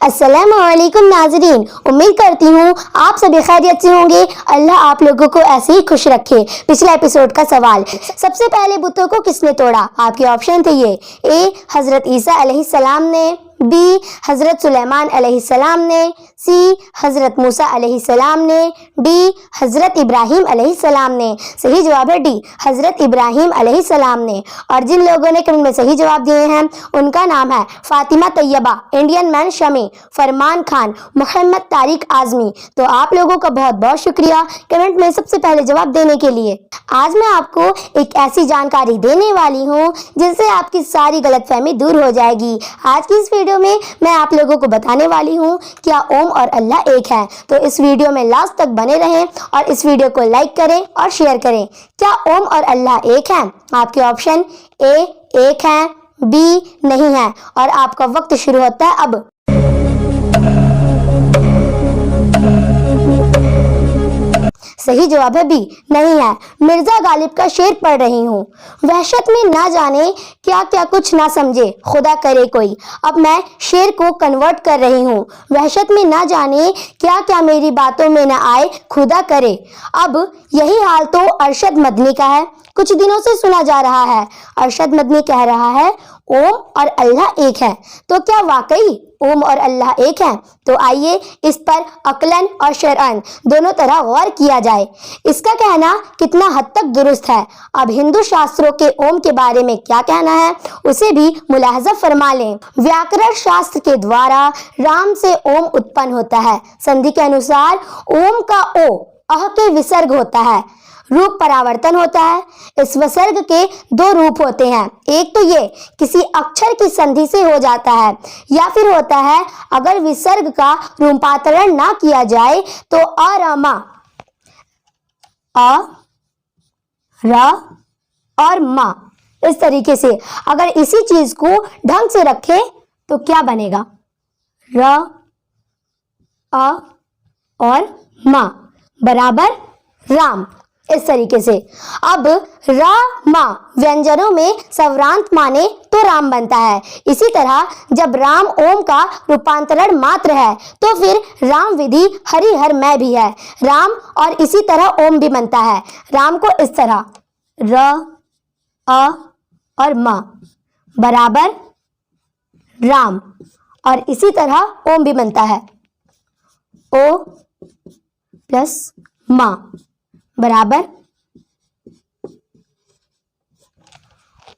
अस्सलामुअलैकुम नाज़रीन, उम्मीद करती हूँ आप सभी खैरियत से होंगे। अल्लाह आप लोगों को ऐसे ही खुश रखे। पिछले एपिसोड का सवाल, सबसे पहले बुतों को किसने तोड़ा? आपके ऑप्शन थे ये: ए हजरत ईसा अलैहिस्सलाम ने, बी हजरत सुलेमान अलैहिस्सलाम ने, सी हजरत मूसा अलैहिस्सलाम ने, डी हजरत इब्राहिम अलैहिस्सलाम ने। सही जवाब है डी, हजरत इब्राहिम अलैहिस्सलाम ने। और जिन लोगों ने कमेंट में सही जवाब दिए हैं उनका नाम है फातिमा तैयबा, इंडियन मैन शमी, फरमान खान, मोहम्मद तारिक आजमी। तो आप लोगों का बहुत बहुत शुक्रिया कमेंट में सबसे पहले जवाब देने के लिए। आज मैं आपको एक ऐसी जानकारी देने वाली हूँ जिससे आपकी सारी गलतफहमी दूर हो जाएगी। आज की इस वीडियो में मैं आप लोगों को बताने वाली हूँ क्या ओम और अल्लाह एक है। तो इस वीडियो में लास्ट तक बने रहें और इस वीडियो को लाइक करें और शेयर करें। क्या ओम और अल्लाह एक है? आपके ऑप्शन: ए एक है, बी नहीं है, और आपका वक्त शुरू होता है अब। सही जवाब है बी, नहीं है। मिर्जा गालिब का शेर पढ़ रही हूँ: वहशत में ना जाने क्या क्या कुछ ना समझे, खुदा करे कोई। अब मैं शेर को कन्वर्ट कर रही हूँ: वहशत में ना जाने क्या क्या मेरी बातों में ना आए, खुदा करे। अब यही हाल तो अरशद मदनी का है। कुछ दिनों से सुना जा रहा है अरशद मदनी कह रहा है ओम और अल्लाह एक है। तो क्या वाकई ओम और अल्लाह एक है? तो आइए इस पर अक्लन और शरअन दोनों तरह गौर किया जाए। इसका कहना कितना हद तक दुरुस्त है। अब हिंदू शास्त्रों के ओम के बारे में क्या कहना है उसे भी मुलाहजा फरमा लें। व्याकरण शास्त्र के द्वारा राम से ओम उत्पन्न होता है। संधि के अनुसार ओम का ओ अह के विसर्ग होता है, रूप परावर्तन होता है। इस विसर्ग के दो रूप होते हैं, एक तो ये किसी अक्षर की संधि से हो जाता है, या फिर होता है अगर विसर्ग का रूपांतरण ना किया जाए तो अरमा, अ र और मा, इस तरीके से अगर इसी चीज को ढंग से रखें तो क्या बनेगा? र अ और मा बराबर राम, इस तरीके से। अब रा मा व्यंजनों में सवरांत माने तो राम बनता है। इसी तरह जब राम ओम का रूपांतरण मात्र है तो फिर राम विधि हरि हर मैं भी है राम, और इसी तरह ओम भी बनता है। राम को इस तरह र अ और मा बराबर राम, और इसी तरह ओम भी बनता है ओ प्लस मा बराबर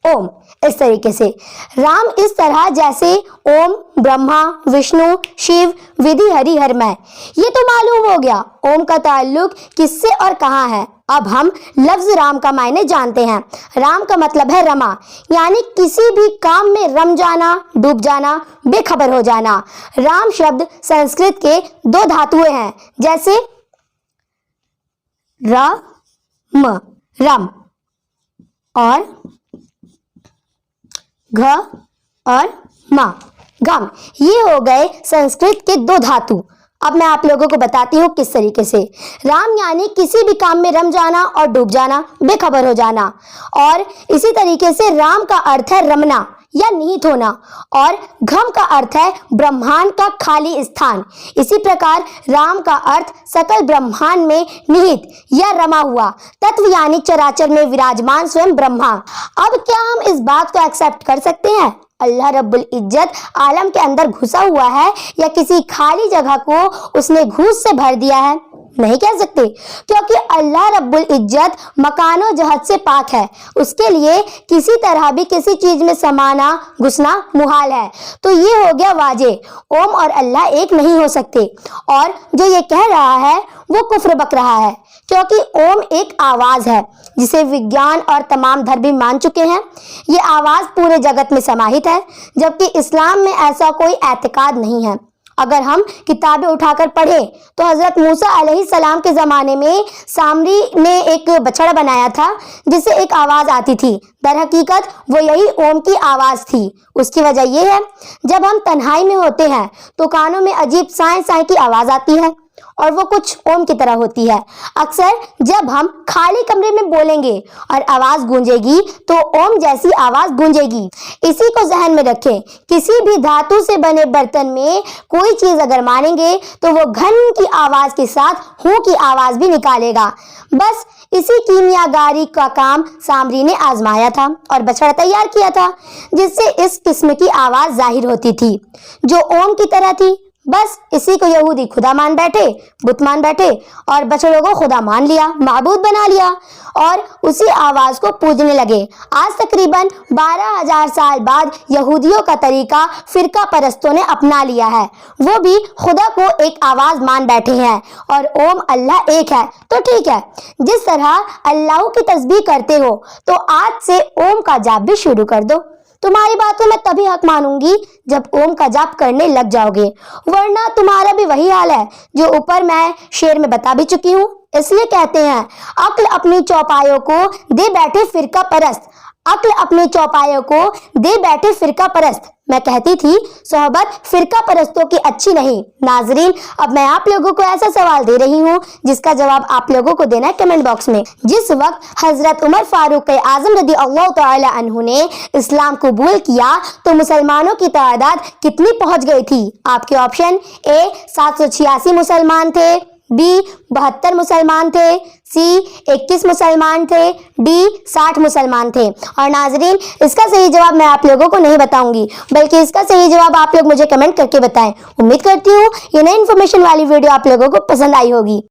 ओम, इस तरीके से। राम इस तरह जैसे ओम ब्रह्मा विष्णु शिव विधि हरि हर मैं। ये तो मालूम हो गया ओम का ताल्लुक किससे और कहाँ है। अब हम लफ्ज राम का मायने जानते हैं। राम का मतलब है रमा, यानी किसी भी काम में रम जाना, डूब जाना, बेखबर हो जाना। राम शब्द संस्कृत के दो धातुएं हैं, जैसे र म रम और घ और मा गम। ये हो गए संस्कृत के दो धातु। अब मैं आप लोगों को बताती हूँ किस तरीके से। राम यानी किसी भी काम में रम जाना और डूब जाना, बेखबर हो जाना। और इसी तरीके से राम का अर्थ है रमना या निहित होना, और घम का अर्थ है ब्रह्मांड का खाली स्थान। इसी प्रकार राम का अर्थ सकल ब्रह्मांड में निहित या रमा हुआ तत्व यानी चराचर में विराजमान स्वयं ब्रह्मा। अब क्या हम इस बात को एक्सेप्ट कर सकते हैं अल्लाह रब्बुल इज्जत आलम के अंदर घुसा हुआ है या किसी खाली जगह को उसने घूस से भर दिया है? नहीं कह सकते, क्योंकि अल्लाह रब्बुल इज्जत मकानो जहत से पाक है। उसके लिए किसी तरह भी किसी चीज में समाना घुसना मुहाल है। तो ये हो गया वाजे, ओम और अल्लाह एक नहीं हो सकते। और जो ये कह रहा है वो कुफ्र बक रहा है, क्योंकि ओम एक आवाज है जिसे विज्ञान और तमाम धर्म भी मान चुके हैं। ये आवाज पूरे जगत में समाहित है, जबकि इस्लाम में ऐसा कोई एतकाद नहीं है। अगर हम किताबें उठाकर पढ़ें तो हजरत मूसा अलैहिस्सलाम के ज़माने में सामरी ने एक बछड़ा बनाया था जिससे एक आवाज़ आती थी। दर हकीकत वो यही ओम की आवाज़ थी। उसकी वजह यह है जब हम तन्हाई में होते हैं तो कानों में अजीब साए साए की आवाज़ आती है और वो कुछ ओम की तरह होती है। अक्सर जब हम खाली कमरे में बोलेंगे और आवाज गूंजेगी तो ओम जैसी आवाज गूंजेगी। इसी को जहन में रखें। किसी भी धातु से बने बर्तन में कोई चीज अगर मारेंगे तो वो घन की आवाज के साथ हूं की आवाज भी निकालेगा। बस इसी कीमियागारी का काम सामरी ने आजमाया था और बछड़ा तैयार किया था, जिससे इस किस्म की आवाज जाहिर होती थी जो ओम की तरह थी। बस इसी को यहूदी खुदा मान बैठे, बुत मान बैठे और बछड़ों को खुदा मान लिया, माबूद बना लिया और उसी आवाज को पूजने लगे। आज तकरीबन 12,000 साल बाद यहूदियों का तरीका फिरका परस्तों ने अपना लिया है। वो भी खुदा को एक आवाज मान बैठे हैं और ओम अल्लाह एक है। तो ठीक है, जिस तरह अल्लाह की तस्बीह करते हो तो आज से ओम का जाप भी शुरू कर दो। तुम्हारी बातों में तभी हक मानूंगी जब ओम का जाप करने लग जाओगे, वरना तुम्हारा भी वही हाल है जो ऊपर मैं शेर में बता भी चुकी हूँ। इसलिए कहते हैं अक्ल अपनी चौपायों को दे बैठे फिरका परस्त, अक्ल अपने चौपायों को दे बैठे फिरका परस्त। मैं कहती थी सोहबत फिरका परस्तों की अच्छी नहीं। नाजरीन, अब मैं आप लोगों को ऐसा सवाल दे रही हूँ जिसका जवाब आप लोगों को देना है कमेंट बॉक्स में। जिस वक्त हजरत उमर फारूक आजम रदी अल्लाह तआला अन्हु ने इस्लाम कबूल किया तो मुसलमानों की तादाद कितनी पहुंच गई थी? आपके ऑप्शन ए 786 मुसलमान थे, बी 72 मुसलमान थे, सी 21 मुसलमान थे, डी 60 मुसलमान थे। और नाजरीन, इसका सही जवाब मैं आप लोगों को नहीं बताऊंगी, बल्कि इसका सही जवाब आप लोग मुझे कमेंट करके बताएं। उम्मीद करती हूँ ये नई इन्फॉर्मेशन वाली वीडियो आप लोगों को पसंद आई होगी।